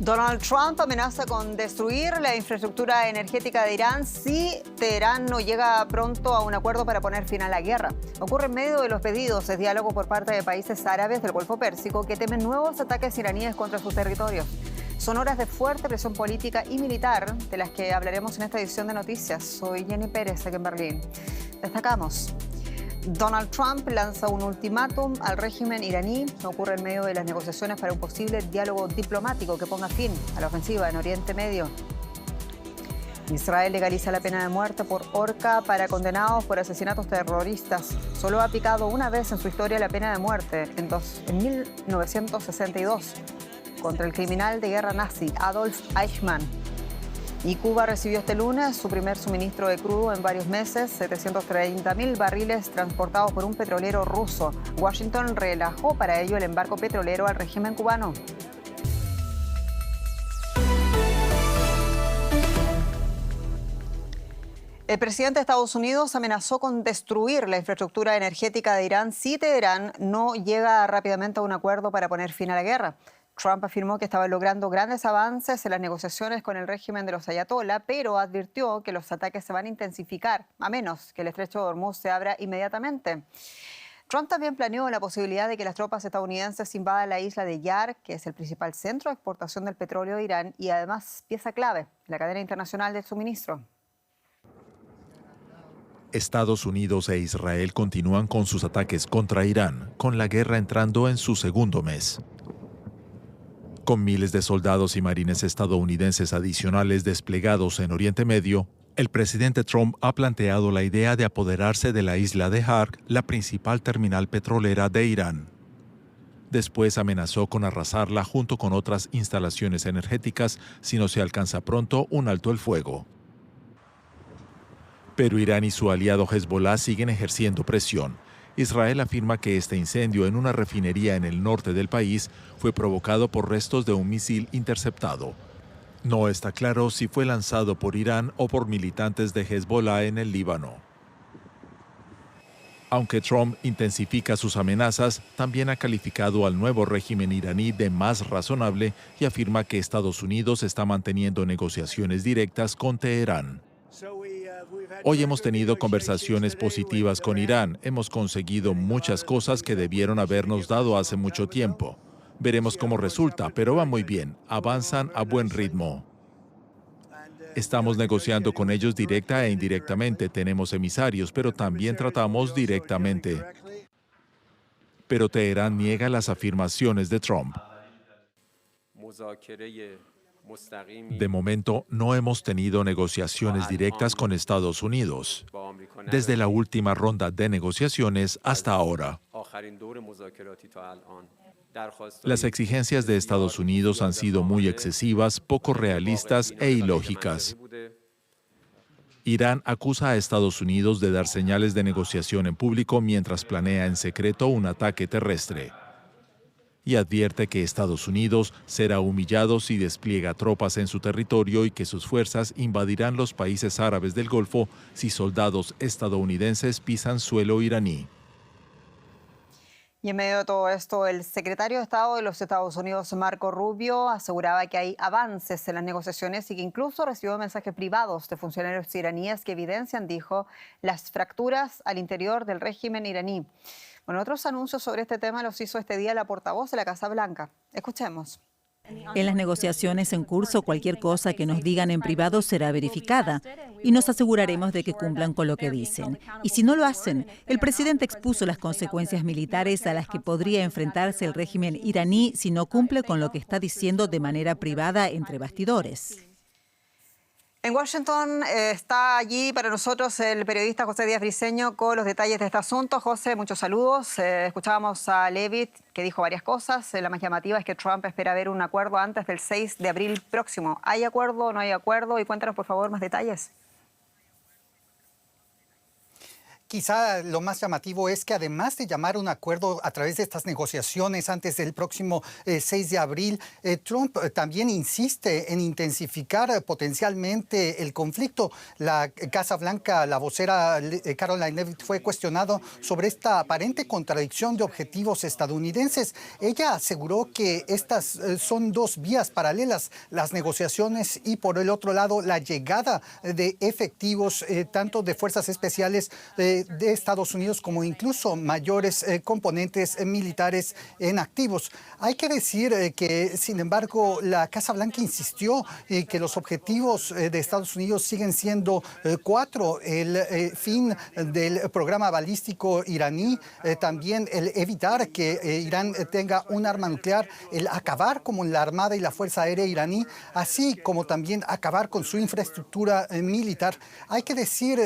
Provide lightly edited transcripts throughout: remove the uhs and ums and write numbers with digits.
Donald Trump amenaza con destruir la infraestructura energética de Irán si Teherán no llega pronto a un acuerdo para poner fin a la guerra. Ocurre en medio de los pedidos de diálogo por parte de países árabes del Golfo Pérsico que temen nuevos ataques iraníes contra sus territorios. Son horas de fuerte presión política y militar de las que hablaremos en esta edición de Noticias. Soy Jenny Pérez, aquí en Berlín. Destacamos: Donald Trump lanza un ultimátum al régimen iraní. Ocurre en medio de las negociaciones para un posible diálogo diplomático que ponga fin a la ofensiva en Oriente Medio. Israel legaliza la pena de muerte por horca para condenados por asesinatos terroristas. Solo ha aplicado una vez en su historia la pena de muerte, en 1962, contra el criminal de guerra nazi Adolf Eichmann. Y Cuba recibió este lunes su primer suministro de crudo en varios meses, 730.000 barriles transportados por un petrolero ruso. Washington relajó para ello el embargo petrolero al régimen cubano. El presidente de Estados Unidos amenazó con destruir la infraestructura energética de Irán si Teherán no llega rápidamente a un acuerdo para poner fin a la guerra. Trump afirmó que estaba logrando grandes avances en las negociaciones con el régimen de los ayatolá, pero advirtió que los ataques se van a intensificar, a menos que el estrecho de Hormuz se abra inmediatamente. Trump también planeó la posibilidad de que las tropas estadounidenses invadan la isla de Yar, que es el principal centro de exportación del petróleo de Irán y además pieza clave en la cadena internacional de suministro. Estados Unidos e Israel continúan con sus ataques contra Irán, con la guerra entrando en su segundo mes. Con miles de soldados y marines estadounidenses adicionales desplegados en Oriente Medio, el presidente Trump ha planteado la idea de apoderarse de la isla de Har, la principal terminal petrolera de Irán. Después amenazó con arrasarla junto con otras instalaciones energéticas si no se alcanza pronto un alto el fuego. Pero Irán y su aliado Hezbollah siguen ejerciendo presión. Israel afirma que este incendio en una refinería en el norte del país fue provocado por restos de un misil interceptado. No está claro si fue lanzado por Irán o por militantes de Hezbollah en el Líbano. Aunque Trump intensifica sus amenazas, también ha calificado al nuevo régimen iraní de más razonable y afirma que Estados Unidos está manteniendo negociaciones directas con Teherán. Hoy hemos tenido conversaciones positivas con Irán. Hemos conseguido muchas cosas que debieron habernos dado hace mucho tiempo. Veremos cómo resulta, pero va muy bien. Avanzan a buen ritmo. Estamos negociando con ellos directa e indirectamente. Tenemos emisarios, pero también tratamos directamente. Pero Teherán niega las afirmaciones de Trump. De momento, no hemos tenido negociaciones directas con Estados Unidos, desde la última ronda de negociaciones hasta ahora. Las exigencias de Estados Unidos han sido muy excesivas, poco realistas e ilógicas. Irán acusa a Estados Unidos de dar señales de negociación en público mientras planea en secreto un ataque terrestre. Y advierte que Estados Unidos será humillado si despliega tropas en su territorio y que sus fuerzas invadirán los países árabes del Golfo si soldados estadounidenses pisan suelo iraní. Y en medio de todo esto, el secretario de Estado de los Estados Unidos, Marco Rubio, aseguraba que hay avances en las negociaciones y que incluso recibió mensajes privados de funcionarios iraníes que evidencian, dijo, las fracturas al interior del régimen iraní. Bueno, otros anuncios sobre este tema los hizo este día la portavoz de la Casa Blanca. Escuchemos. En las negociaciones en curso, cualquier cosa que nos digan en privado será verificada y nos aseguraremos de que cumplan con lo que dicen. Y si no lo hacen, el presidente expuso las consecuencias militares a las que podría enfrentarse el régimen iraní si no cumple con lo que está diciendo de manera privada entre bastidores. En Washington está allí para nosotros el periodista José Díaz Briceño con los detalles de este asunto. José, muchos saludos. Escuchábamos a Levitt, que dijo varias cosas. La más llamativa es que Trump espera ver un acuerdo antes del 6 de abril próximo. ¿Hay acuerdo o no hay acuerdo? Y cuéntanos, por favor, más detalles. Quizá lo más llamativo es que además de llamar a un acuerdo a través de estas negociaciones antes del próximo 6 de abril, Trump también insiste en intensificar potencialmente el conflicto. La Casa Blanca, la vocera Caroline Leavitt, fue cuestionado sobre esta aparente contradicción de objetivos estadounidenses. Ella aseguró que estas son dos vías paralelas, las negociaciones y por el otro lado la llegada de efectivos, tanto de fuerzas especiales de Estados Unidos como incluso mayores componentes militares en activos. Hay que decir que, sin embargo, la Casa Blanca insistió que los objetivos de Estados Unidos siguen siendo 4, el fin del programa balístico iraní, también el evitar que Irán tenga un arma nuclear, el acabar con la Armada y la Fuerza Aérea iraní, así como también acabar con su infraestructura militar. Hay que decir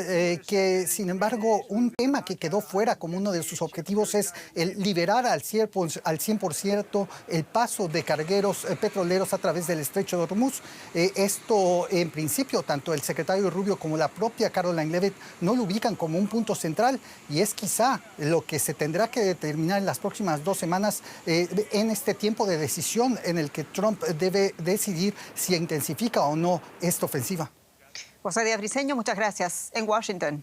que, sin embargo, un tema que quedó fuera como uno de sus objetivos es el liberar al 100% el paso de cargueros petroleros a través del estrecho de Hormuz. Esto, en principio, tanto el secretario Rubio como la propia Caroline Leavitt no lo ubican como un punto central y es quizá lo que se tendrá que determinar en las próximas 2 semanas en este tiempo de decisión en el que Trump debe decidir si intensifica o no esta ofensiva. José Díaz Briceño, muchas gracias. En Washington.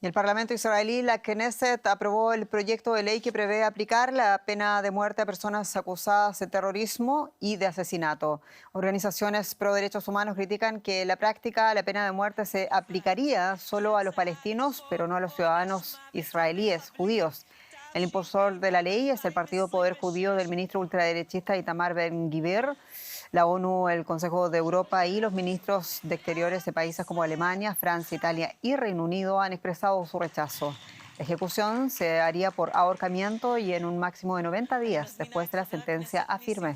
Y el Parlamento israelí, la Knesset, aprobó el proyecto de ley que prevé aplicar la pena de muerte a personas acusadas de terrorismo y de asesinato. Organizaciones pro derechos humanos critican que en la práctica la pena de muerte se aplicaría solo a los palestinos, pero no a los ciudadanos israelíes, judíos. El impulsor de la ley es el Partido Poder Judío del ministro ultraderechista Itamar Ben-Gvir. La ONU, el Consejo de Europa y los ministros de Exteriores de países como Alemania, Francia, Italia y Reino Unido han expresado su rechazo. La ejecución se haría por ahorcamiento y en un máximo de 90 días después de la sentencia a firme.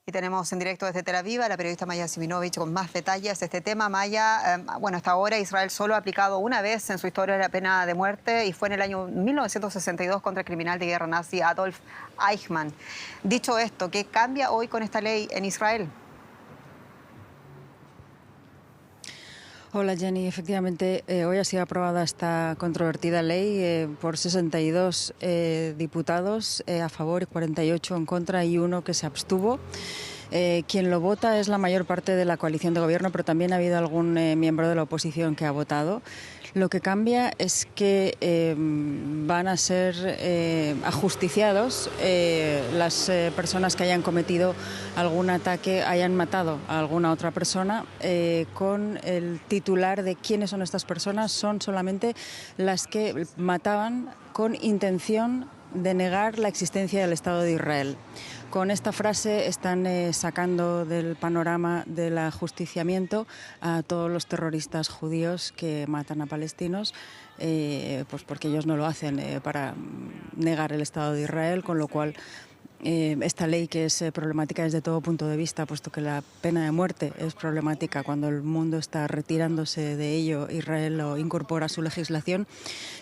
Y tenemos en directo desde Tel Aviv a la periodista Maya Siminovich con más detalles de este tema. Maya, hasta ahora Israel solo ha aplicado una vez en su historia la pena de muerte y fue en el año 1962 contra el criminal de guerra nazi Adolf Eichmann. Dicho esto, ¿qué cambia hoy con esta ley en Israel? Hola Jenny, efectivamente hoy ha sido aprobada esta controvertida ley por 62 diputados a favor y 48 en contra y 1 que se abstuvo. Quien lo vota es la mayor parte de la coalición de gobierno, pero también ha habido algún miembro de la oposición que ha votado. Lo que cambia es que van a ser ajusticiados las personas que hayan cometido algún ataque, hayan matado a alguna otra persona, con el titular de quiénes son estas personas. Son solamente las que mataban con intención de negar la existencia del Estado de Israel. Con esta frase están sacando del panorama del ajusticiamiento a todos los terroristas judíos que matan a palestinos, pues porque ellos no lo hacen para negar el Estado de Israel, con lo cual esta ley, que es problemática desde todo punto de vista, puesto que la pena de muerte es problemática cuando el mundo está retirándose de ello, Israel lo incorpora a su legislación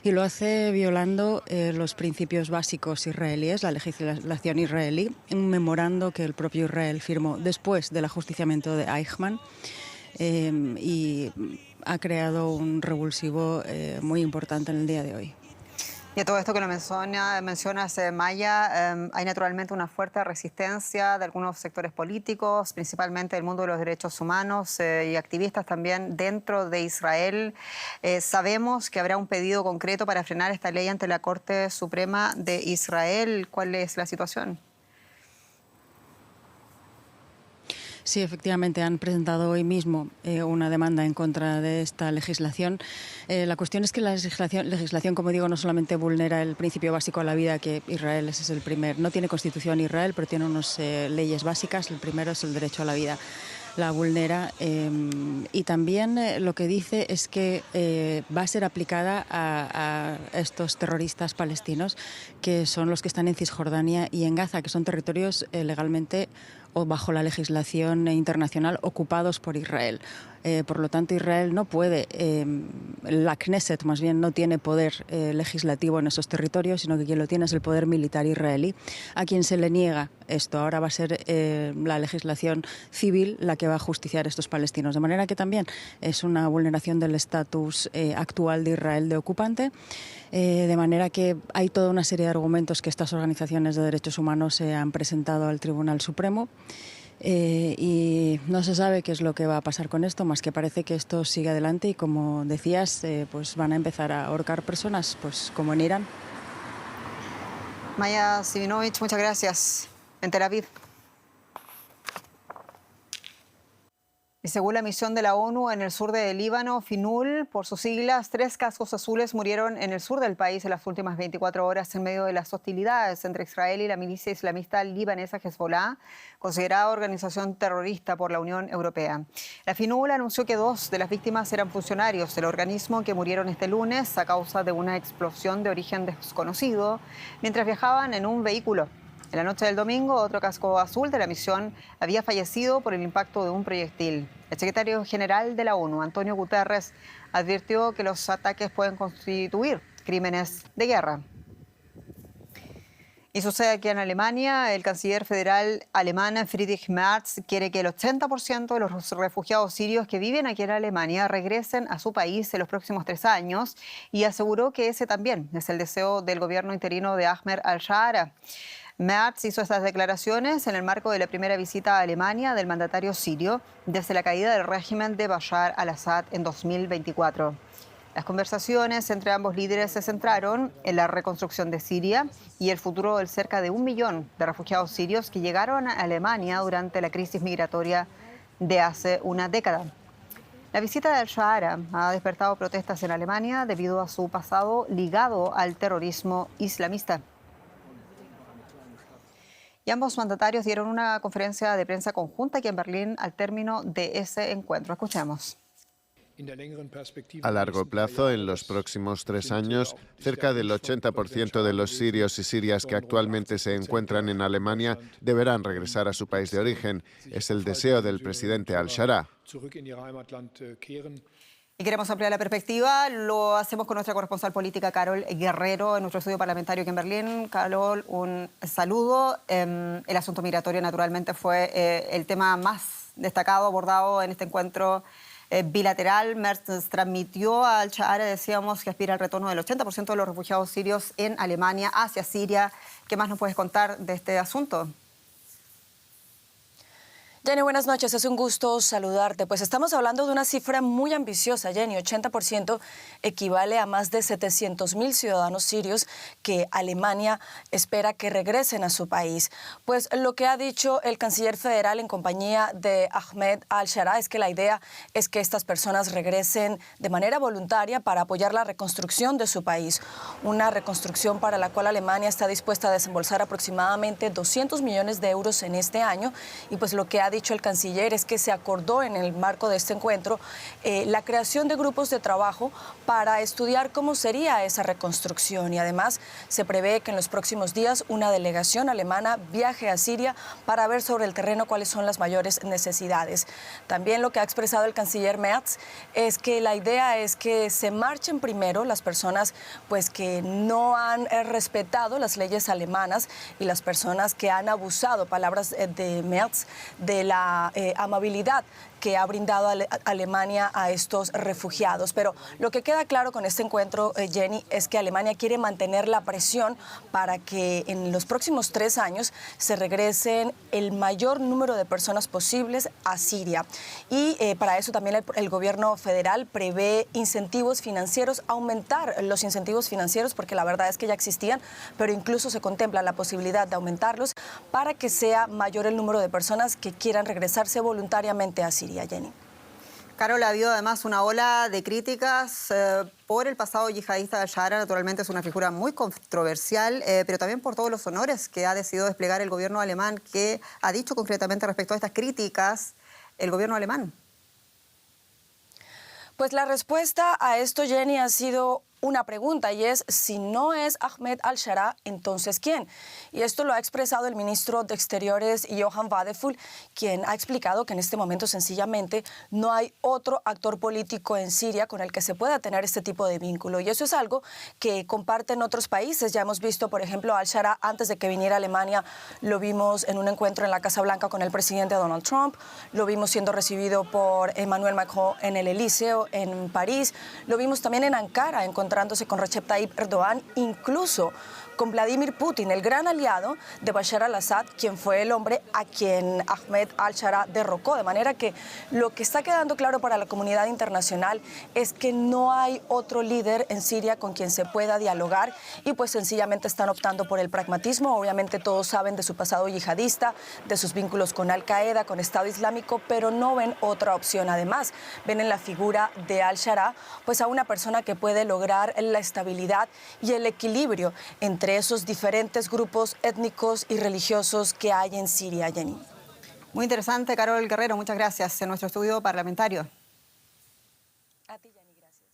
y lo hace violando los principios básicos israelíes, la legislación israelí, un memorando que el propio Israel firmó después del ajusticiamiento de Eichmann, y ha creado un revulsivo muy importante en el día de hoy. Y a todo esto que lo mencionas, Maya, hay naturalmente una fuerte resistencia de algunos sectores políticos, principalmente del mundo de los derechos humanos y activistas también dentro de Israel. Sabemos que habrá un pedido concreto para frenar esta ley ante la Corte Suprema de Israel. ¿Cuál es la situación? Sí, efectivamente, han presentado hoy mismo una demanda en contra de esta legislación. La cuestión es que la legislación, como digo, no solamente vulnera el principio básico a la vida, que Israel ese es el primer. No tiene constitución Israel, pero tiene unas leyes básicas. El primero es el derecho a la vida. La vulnera y también lo que dice es que va a ser aplicada a estos terroristas palestinos, que son los que están en Cisjordania y en Gaza, que son territorios legalmente o bajo la legislación internacional ocupados por Israel. Por lo tanto, Israel no puede, la Knesset más bien no tiene poder legislativo en esos territorios, sino que quien lo tiene es el poder militar israelí, a quien se le niega esto. Ahora va a ser la legislación civil la que va a justiciar a estos palestinos. De manera que también es una vulneración del estatus actual de Israel de ocupante. De manera que hay toda una serie de argumentos que estas organizaciones de derechos humanos se han presentado al Tribunal Supremo. Y no se sabe qué es lo que va a pasar con esto, más que parece que esto sigue adelante y, como decías, pues van a empezar a ahorcar personas, pues como en Irán. Maya Sivinovich, muchas gracias. En Tel Aviv. Y según la misión de la ONU en el sur de Líbano, FINUL, por sus siglas, 3 cascos azules murieron en el sur del país en las últimas 24 horas en medio de las hostilidades entre Israel y la milicia islamista libanesa Hezbollah, considerada organización terrorista por la Unión Europea. La FINUL anunció que 2 de las víctimas eran funcionarios del organismo que murieron este lunes a causa de una explosión de origen desconocido mientras viajaban en un vehículo. En la noche del domingo, otro casco azul de la misión había fallecido por el impacto de un proyectil. El secretario general de la ONU, Antonio Guterres, advirtió que los ataques pueden constituir crímenes de guerra. Y sucede aquí en Alemania. El canciller federal alemán Friedrich Merz quiere que el 80% de los refugiados sirios que viven aquí en Alemania regresen a su país en los próximos 3 años y aseguró que ese también es el deseo del gobierno interino de Ahmed al-Shara. Merz hizo estas declaraciones en el marco de la primera visita a Alemania del mandatario sirio desde la caída del régimen de Bashar al-Assad en 2024. Las conversaciones entre ambos líderes se centraron en la reconstrucción de Siria y el futuro del cerca de 1 millón de refugiados sirios que llegaron a Alemania durante la crisis migratoria de hace una década. La visita de al-Shara ha despertado protestas en Alemania debido a su pasado ligado al terrorismo islamista. Y ambos mandatarios dieron una conferencia de prensa conjunta aquí en Berlín al término de ese encuentro. Escuchemos. A largo plazo, en los próximos 3 años, cerca del 80% de los sirios y sirias que actualmente se encuentran en Alemania deberán regresar a su país de origen. Es el deseo del presidente al-Shara. Y queremos ampliar la perspectiva, lo hacemos con nuestra corresponsal política Carol Guerrero en nuestro estudio parlamentario aquí en Berlín. Carol, un saludo. El asunto migratorio naturalmente fue el tema más destacado, abordado en este encuentro bilateral. Merz transmitió al Shara, decíamos, que aspira al retorno del 80% de los refugiados sirios en Alemania hacia Siria. ¿Qué más nos puedes contar de este asunto? Jenny, buenas noches. Es un gusto saludarte. Pues estamos hablando de una cifra muy ambiciosa, Jenny. 80% equivale a más de 700.000 ciudadanos sirios que Alemania espera que regresen a su país. Pues lo que ha dicho el canciller federal en compañía de Ahmed al-Shara es que la idea es que estas personas regresen de manera voluntaria para apoyar la reconstrucción de su país. Una reconstrucción para la cual Alemania está dispuesta a desembolsar aproximadamente 200 millones de euros en este año. Y pues lo que ha dicho el canciller es que se acordó en el marco de este encuentro la creación de grupos de trabajo para estudiar cómo sería esa reconstrucción, y además se prevé que en los próximos días una delegación alemana viaje a Siria para ver sobre el terreno cuáles son las mayores necesidades. También lo que ha expresado el canciller Merz es que la idea es que se marchen primero las personas pues que no han respetado las leyes alemanas y las personas que han abusado, palabras de Merz, de la amabilidad que ha brindado Alemania a estos refugiados. Pero lo que queda claro con este encuentro, Jenny, es que Alemania quiere mantener la presión para que en los próximos 3 años se regresen el mayor número de personas posibles a Siria. Y para eso también el gobierno federal prevé incentivos financieros, aumentar los incentivos financieros, porque la verdad es que ya existían, pero incluso se contempla la posibilidad de aumentarlos para que sea mayor el número de personas que quieran regresarse voluntariamente a Siria. Jenny. Carol, ha habido además una ola de críticas por el pasado yihadista de al-Shara. Naturalmente es una figura muy controversial, pero también por todos los honores que ha decidido desplegar el gobierno alemán. ¿Qué ha dicho concretamente respecto a estas críticas el gobierno alemán? Pues la respuesta a esto, Jenny, ha sido una pregunta y es, si no es Ahmed al-Sharaa, entonces ¿quién? Y esto lo ha expresado el ministro de Exteriores, Johan Wadephul, quien ha explicado que en este momento sencillamente no hay otro actor político en Siria con el que se pueda tener este tipo de vínculo. Y eso es algo que comparten otros países. Ya hemos visto, por ejemplo, al-Sharaa antes de que viniera a Alemania, lo vimos en un encuentro en la Casa Blanca con el presidente Donald Trump, lo vimos siendo recibido por Emmanuel Macron en el Elíseo en París, lo vimos también en Ankara, encontrándose con Recep Tayyip Erdogan, incluso con Vladimir Putin, el gran aliado de Bashar al-Assad, quien fue el hombre a quien Ahmed al-Sharaa derrocó. De manera que lo que está quedando claro para la comunidad internacional es que no hay otro líder en Siria con quien se pueda dialogar y pues sencillamente están optando por el pragmatismo. Obviamente todos saben de su pasado yihadista, de sus vínculos con Al-Qaeda, con Estado Islámico, pero no ven otra opción. Además, ven en la figura de al-Sharaa pues a una persona que puede lograr la estabilidad y el equilibrio entre esos diferentes grupos étnicos y religiosos que hay en Siria, Jenny. Muy interesante, Carol Guerrero, muchas gracias en nuestro estudio parlamentario. A ti, Jenny, gracias.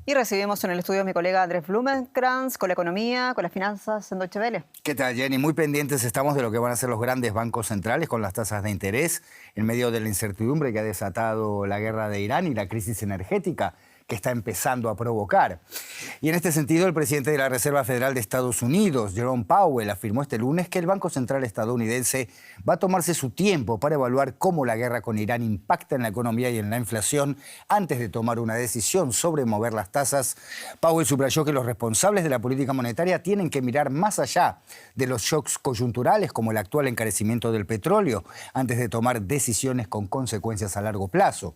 Y recibimos en el estudio a mi colega Andrés Blumenkrantz con la economía, con las finanzas en Deutsche Welle. ¿Qué tal, Jenny? Muy pendientes estamos de lo que van a hacer los grandes bancos centrales con las tasas de interés en medio de la incertidumbre que ha desatado la guerra de Irán y la crisis energética que está empezando a provocar. Y en este sentido, el presidente de la Reserva Federal de Estados Unidos, Jerome Powell, afirmó este lunes que el Banco Central estadounidense va a tomarse su tiempo para evaluar cómo la guerra con Irán impacta en la economía y en la inflación antes de tomar una decisión sobre mover las tasas. Powell subrayó que los responsables de la política monetaria tienen que mirar más allá de los shocks coyunturales como el actual encarecimiento del petróleo antes de tomar decisiones con consecuencias a largo plazo.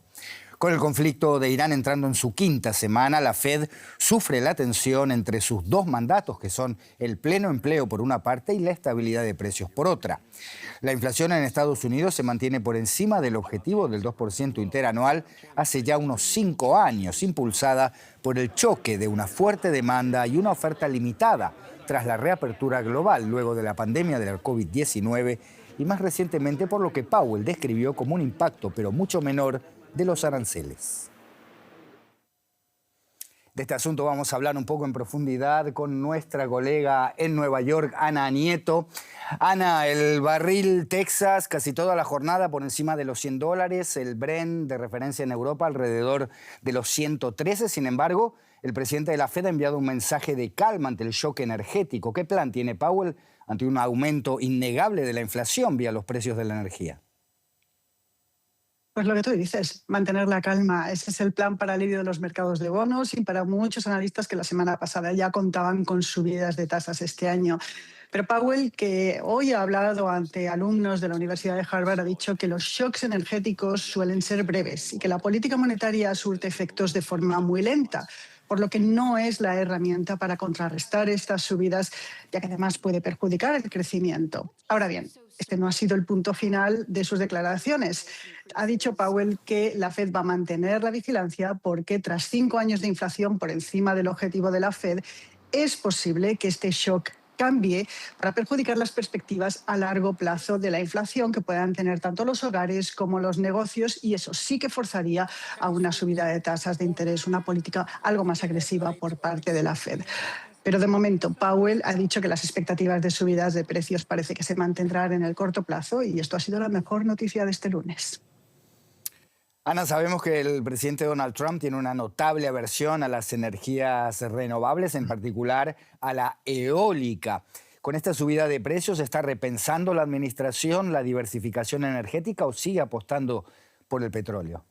Con el conflicto de Irán entrando en su quinta semana, la Fed sufre la tensión entre sus dos mandatos, que son el pleno empleo por una parte y la estabilidad de precios por otra. La inflación en Estados Unidos se mantiene por encima del objetivo del 2% interanual hace ya unos 5 años, impulsada por el choque de una fuerte demanda y una oferta limitada tras la reapertura global luego de la pandemia de la COVID-19 y más recientemente por lo que Powell describió como un impacto, pero mucho menor, de los aranceles. De este asunto vamos a hablar un poco en profundidad con nuestra colega en Nueva York, Ana Nieto. Ana, el barril Texas casi toda la jornada por encima de los $100, el Brent de referencia en Europa alrededor de los 113. Sin embargo, el presidente de la Fed ha enviado un mensaje de calma ante el shock energético. ¿Qué plan tiene Powell ante un aumento innegable de la inflación vía los precios de la energía? Pues lo que tú dices, mantener la calma. Ese es el plan para alivio de los mercados de bonos y para muchos analistas que la semana pasada ya contaban con subidas de tasas este año. Pero Powell, que hoy ha hablado ante alumnos de la Universidad de Harvard, ha dicho que los shocks energéticos suelen ser breves y que la política monetaria surte efectos de forma muy lenta, por lo que no es la herramienta para contrarrestar estas subidas, ya que además puede perjudicar el crecimiento. Ahora bien, este no ha sido el punto final de sus declaraciones. Ha dicho Powell que la Fed va a mantener la vigilancia porque tras 5 años de inflación por encima del objetivo de la Fed, es posible que este shock cambie para perjudicar las perspectivas a largo plazo de la inflación que puedan tener tanto los hogares como los negocios, y eso sí que forzaría a una subida de tasas de interés, una política algo más agresiva por parte de la Fed. Pero de momento Powell ha dicho que las expectativas de subidas de precios parece que se mantendrán en el corto plazo y esto ha sido la mejor noticia de este lunes. Ana, sabemos que el presidente Donald Trump tiene una notable aversión a las energías renovables, en particular a la eólica. ¿Con esta subida de precios está repensando la administración la diversificación energética o sigue apostando por el petróleo?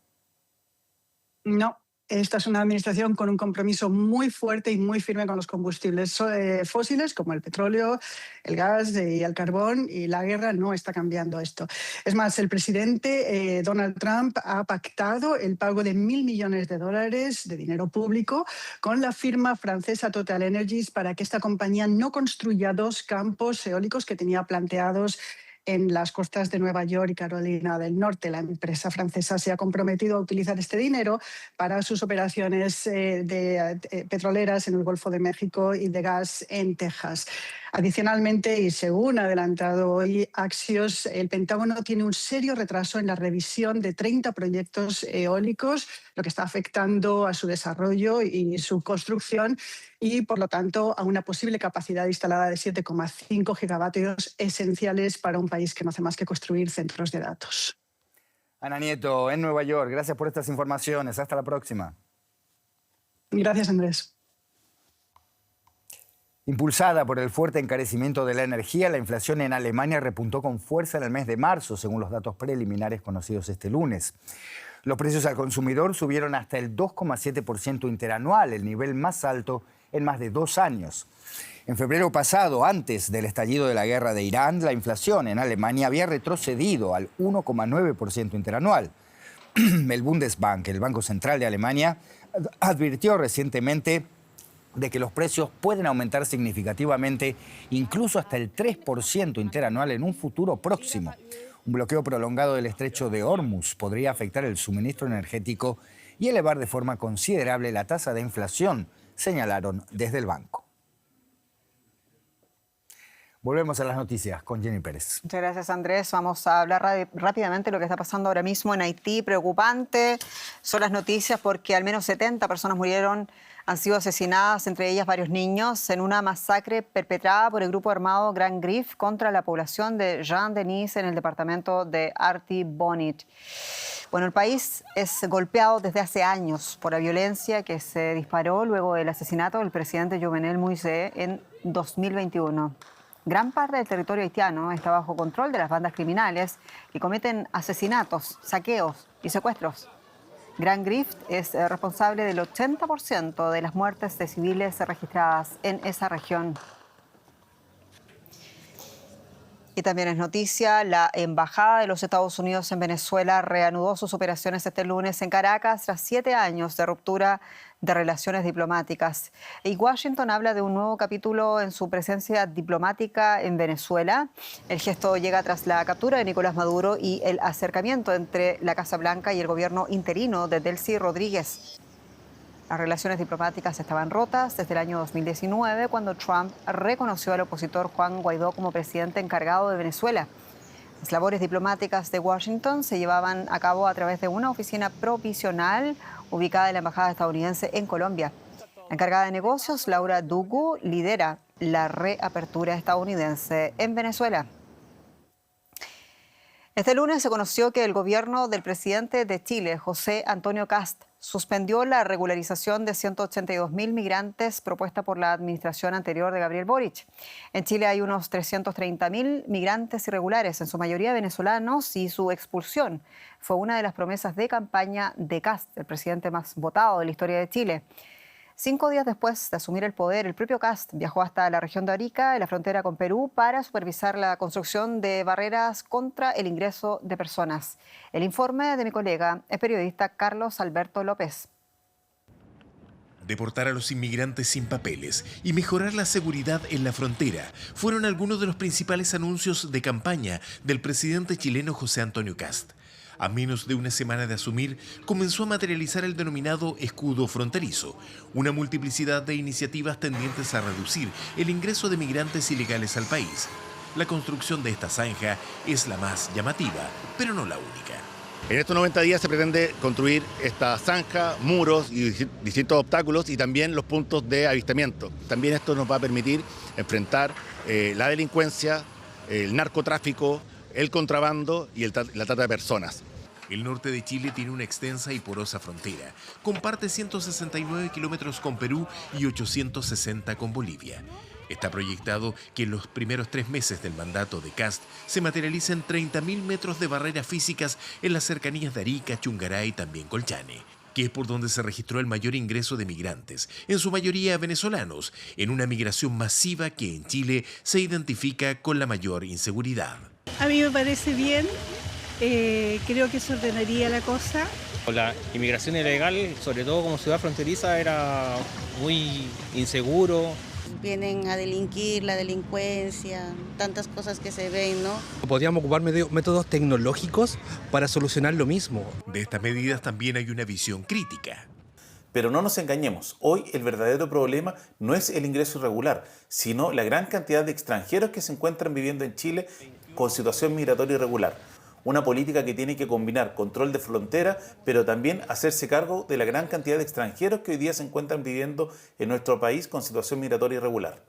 No. Esta es una administración con un compromiso muy fuerte y muy firme con los combustibles fósiles, como el petróleo, el gas y el carbón, y la guerra no está cambiando esto. Es más, el presidente Donald Trump ha pactado el pago de $1.000 millones de dinero público con la firma francesa TotalEnergies para que esta compañía no construya 2 campos eólicos que tenía planteados en las costas de Nueva York y Carolina del Norte. La empresa francesa se ha comprometido a utilizar este dinero para sus operaciones petroleras en el Golfo de México y de gas en Texas. Adicionalmente, y según ha adelantado hoy Axios, el Pentágono tiene un serio retraso en la revisión de 30 proyectos eólicos, lo que está afectando a su desarrollo y su construcción y, por lo tanto, a una posible capacidad instalada de 7,5 gigavatios esenciales para un país que no hace más que construir centros de datos. Ana Nieto, en Nueva York, gracias por estas informaciones. Hasta la próxima. Gracias, Andrés. Impulsada por el fuerte encarecimiento de la energía, la inflación en Alemania repuntó con fuerza en el mes de marzo, según los datos preliminares conocidos este lunes. Los precios al consumidor subieron hasta el 2,7% interanual, el nivel más alto en más de 2 años. En febrero pasado, antes del estallido de la guerra de Irán, la inflación en Alemania había retrocedido al 1,9% interanual. El Bundesbank, el Banco Central de Alemania, advirtió recientemente de que los precios pueden aumentar significativamente, incluso hasta el 3% interanual en un futuro próximo. Un bloqueo prolongado del estrecho de Hormuz podría afectar el suministro energético y elevar de forma considerable la tasa de inflación, señalaron desde el banco. Volvemos a las noticias con Jenny Pérez. Muchas gracias, Andrés. Vamos a hablar rápidamente de lo que está pasando ahora mismo en Haití. Preocupante son las noticias porque al menos 70 personas murieron, han sido asesinadas, entre ellas varios niños, en una masacre perpetrada por el grupo armado Grand Grif contra la población de Jean-Denis en el departamento de Artibonite. Bueno, el país es golpeado desde hace años por la violencia que se disparó luego del asesinato del presidente Jovenel Moïse en 2021. Gran parte del territorio haitiano está bajo control de las bandas criminales que cometen asesinatos, saqueos y secuestros. Grand Grif es responsable del 80% de las muertes de civiles registradas en esa región. Y también es noticia, la Embajada de los Estados Unidos en Venezuela reanudó sus operaciones este lunes en Caracas tras 7 años de ruptura de relaciones diplomáticas. Y Washington habla de un nuevo capítulo en su presencia diplomática en Venezuela. El gesto llega tras la captura de Nicolás Maduro y el acercamiento entre la Casa Blanca y el gobierno interino de Delcy Rodríguez. Las relaciones diplomáticas estaban rotas desde el año 2019, cuando Trump reconoció al opositor Juan Guaidó como presidente encargado de Venezuela. Las labores diplomáticas de Washington se llevaban a cabo a través de una oficina provisional ubicada en la Embajada estadounidense en Colombia. La encargada de negocios, Laura Dugu, lidera la reapertura estadounidense en Venezuela. Este lunes se conoció que el gobierno del presidente de Chile, José Antonio Kast, suspendió la regularización de 182.000 migrantes propuesta por la administración anterior de Gabriel Boric. En Chile hay unos 330.000 migrantes irregulares, en su mayoría venezolanos, y su expulsión fue una de las promesas de campaña de Kast, el presidente más votado de la historia de Chile. 5 días después de asumir el poder, el propio Kast viajó hasta la región de Arica, en la frontera con Perú, para supervisar la construcción de barreras contra el ingreso de personas. El informe de mi colega, el periodista Carlos Alberto López. Deportar a los inmigrantes sin papeles y mejorar la seguridad en la frontera fueron algunos de los principales anuncios de campaña del presidente chileno José Antonio Kast. A menos de una semana de asumir, comenzó a materializar el denominado escudo fronterizo, una multiplicidad de iniciativas tendientes a reducir el ingreso de migrantes ilegales al país. La construcción de esta zanja es la más llamativa, pero no la única. En estos 90 días se pretende construir esta zanja, muros y distintos obstáculos y también los puntos de avistamiento. También esto nos va a permitir enfrentar la delincuencia, el narcotráfico, el contrabando y la trata de personas. El norte de Chile tiene una extensa y porosa frontera. Comparte 169 kilómetros con Perú y 860 con Bolivia. Está proyectado que en los primeros 3 meses del mandato de Kast se materialicen 30.000 metros de barreras físicas en las cercanías de Arica, Chungará y también Colchane, que es por donde se registró el mayor ingreso de migrantes, en su mayoría venezolanos, en una migración masiva que en Chile se identifica con la mayor inseguridad. A mí me parece bien, creo que eso ordenaría la cosa. La inmigración ilegal, sobre todo como ciudad fronteriza, era muy inseguro. vienen a delinquir, la delincuencia, tantas cosas que se ven, ¿no? Podríamos ocupar métodos tecnológicos para solucionar lo mismo. De estas medidas también hay una visión crítica. Pero no nos engañemos, hoy el verdadero problema no es el ingreso irregular, sino la gran cantidad de extranjeros que se encuentran viviendo en Chile con situación migratoria irregular. Una política que tiene que combinar control de frontera, pero también hacerse cargo de la gran cantidad de extranjeros que hoy día se encuentran viviendo en nuestro país con situación migratoria irregular.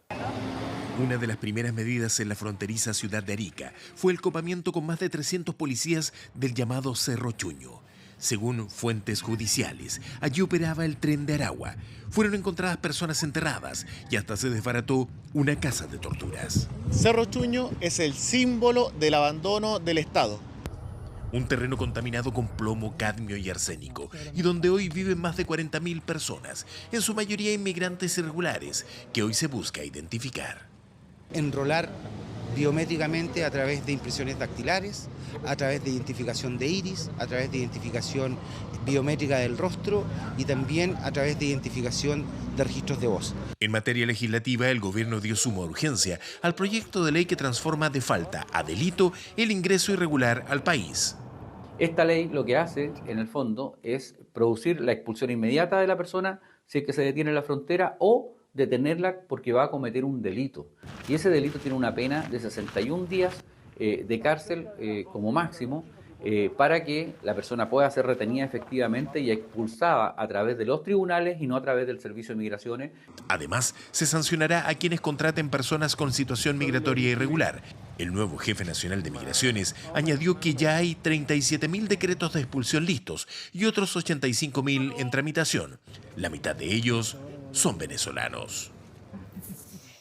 Una de las primeras medidas en la fronteriza ciudad de Arica fue el copamiento con más de 300 policías del llamado Cerro Chuño. Según fuentes judiciales, allí operaba el tren de Aragua. Fueron encontradas personas enterradas y hasta se desbarató una casa de torturas. Cerro Chuño es el símbolo del abandono del Estado. Un terreno contaminado con plomo, cadmio y arsénico, y donde hoy viven más de 40.000 personas, en su mayoría inmigrantes irregulares, que hoy se busca identificar. Enrolar biométricamente a través de impresiones dactilares, a través de identificación de iris, a través de identificación biométrica del rostro y también a través de identificación de registros de voz. En materia legislativa, el gobierno dio suma urgencia al proyecto de ley que transforma de falta a delito el ingreso irregular al país. Esta ley lo que hace, en el fondo, es producir la expulsión inmediata de la persona si es que se detiene en la frontera o detenerla porque va a cometer un delito. Y ese delito tiene una pena de 61 días de cárcel como máximo para que la persona pueda ser retenida efectivamente y expulsada a través de los tribunales y no a través del Servicio de Migraciones. Además, se sancionará a quienes contraten personas con situación migratoria irregular. El nuevo jefe nacional de Migraciones añadió que ya hay 37.000 decretos de expulsión listos y otros 85.000 en tramitación. La mitad de ellos son venezolanos.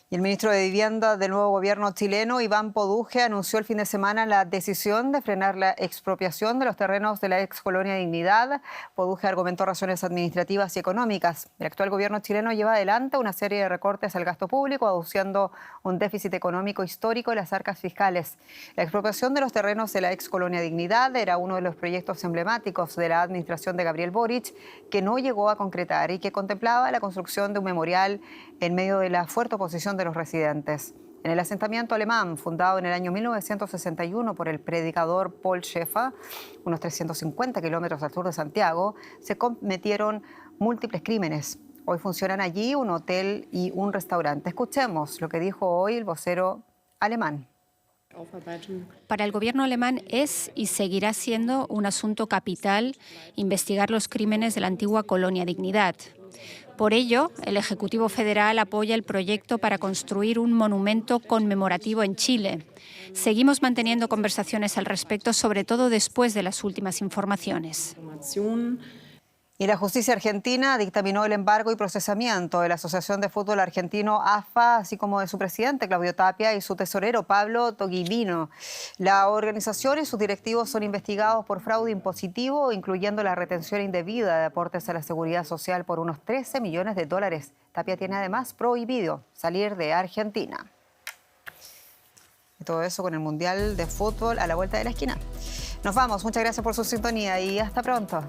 Y el ministro de Vivienda del nuevo gobierno chileno, Iván Poduje, anunció el fin de semana la decisión de frenar la expropiación de los terrenos de la ex colonia Dignidad. Poduje argumentó razones administrativas y económicas. El actual gobierno chileno lleva adelante una serie de recortes al gasto público, aduciendo un déficit económico histórico en las arcas fiscales. La expropiación de los terrenos de la ex colonia Dignidad era uno de los proyectos emblemáticos de la administración de Gabriel Boric, que no llegó a concretar y que contemplaba la construcción de un memorial en medio de la fuerte oposición de los residentes. En el asentamiento alemán, fundado en el año 1961 por el predicador Paul Schaeffer, unos 350 kilómetros al sur de Santiago, se cometieron múltiples crímenes. Hoy funcionan allí un hotel y un restaurante. Escuchemos lo que dijo hoy el vocero alemán. Para el gobierno alemán es y seguirá siendo un asunto capital investigar los crímenes de la antigua colonia Dignidad. Por ello, el Ejecutivo Federal apoya el proyecto para construir un monumento conmemorativo en Chile. Seguimos manteniendo conversaciones al respecto, sobre todo después de las últimas informaciones. Y la justicia argentina dictaminó el embargo y procesamiento de la Asociación de Fútbol Argentino AFA, así como de su presidente Claudio Tapia y su tesorero Pablo Toguibino. La organización y sus directivos son investigados por fraude impositivo, incluyendo la retención indebida de aportes a la seguridad social por unos 13 millones de dólares. Tapia tiene además prohibido salir de Argentina. Y todo eso con el Mundial de Fútbol a la vuelta de la esquina. Nos vamos, muchas gracias por su sintonía y hasta pronto.